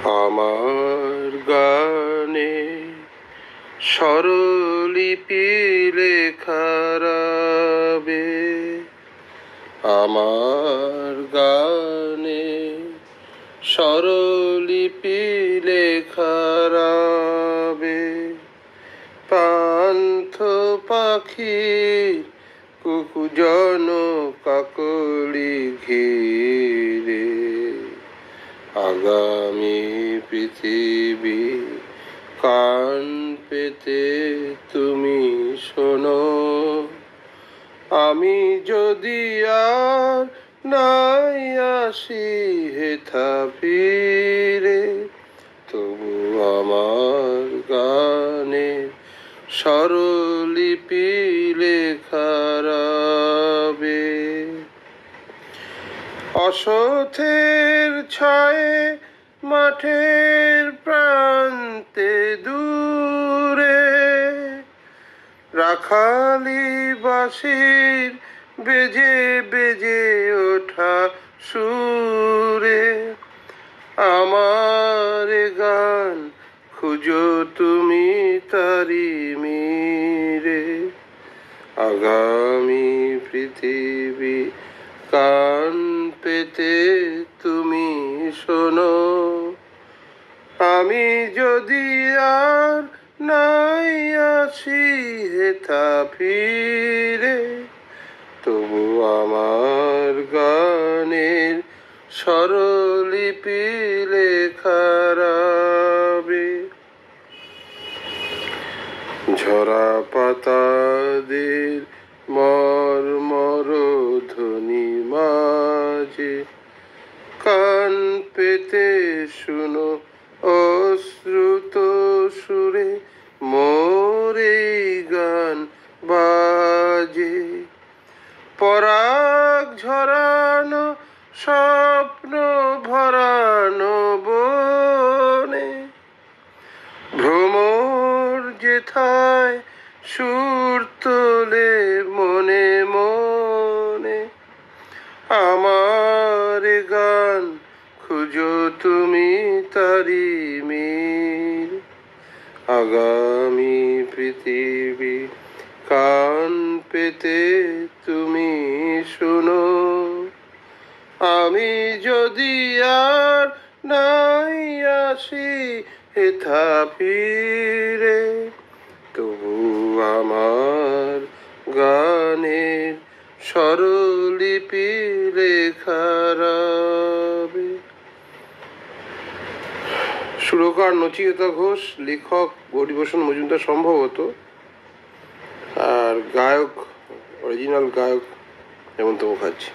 আমার গানে স্বরলিপি লেখা রবে, আমার গানে স্বরলিপি লেখা রবে। পান্থ পাখির কুকুজন কাকলি ঘিরে, আগামী পৃথিবী কান পেতে তুমি শোনো। আমি যদি আর নাই আসি হেথা ফিরে, তবু আমার গানে স্বরলিপি লেখা রবে। অসথের ছায়ে মাঠের প্রান্তে দূরে, রাখালি বাঁশির বেজে বেজে ওঠা সুরে, আমার গান খুঁজো তুমি তারি মিরে। আগামী পৃথিবী কান পেতে তুমি শোনো। আমি যদি আর নাই আসি হেথা ফিরে, তবু আমার গানের স্বরলিপি লেখা রবে। ঝরা পাতাদের মর্মর ধ্বনি মাঝে, কান পেতে শুনো অশ্রুত সুরে মোর এই গান বাজে। পরাগ ঝরানো স্বপ্ন ভরানো বনে, ভ্রমর যেথায় সুর তোলে মনে মনে, আমার গান খুঁজো তুমি তারি মির। আগামী পৃথিবী কান পেতে তুমি শোনো। আমি যদি আর নাই আসি হেথা ফিরে, তবু আমার গানের স্বরলিপি লেখা রবে। সুরকার নচিকেতা ঘোষ, লেখক গৌরীপ্রসাদ মজুমদার সম্ভবত, আর গায়ক অরিজিনাল গায়ক হেমন্ত মুখার্জি।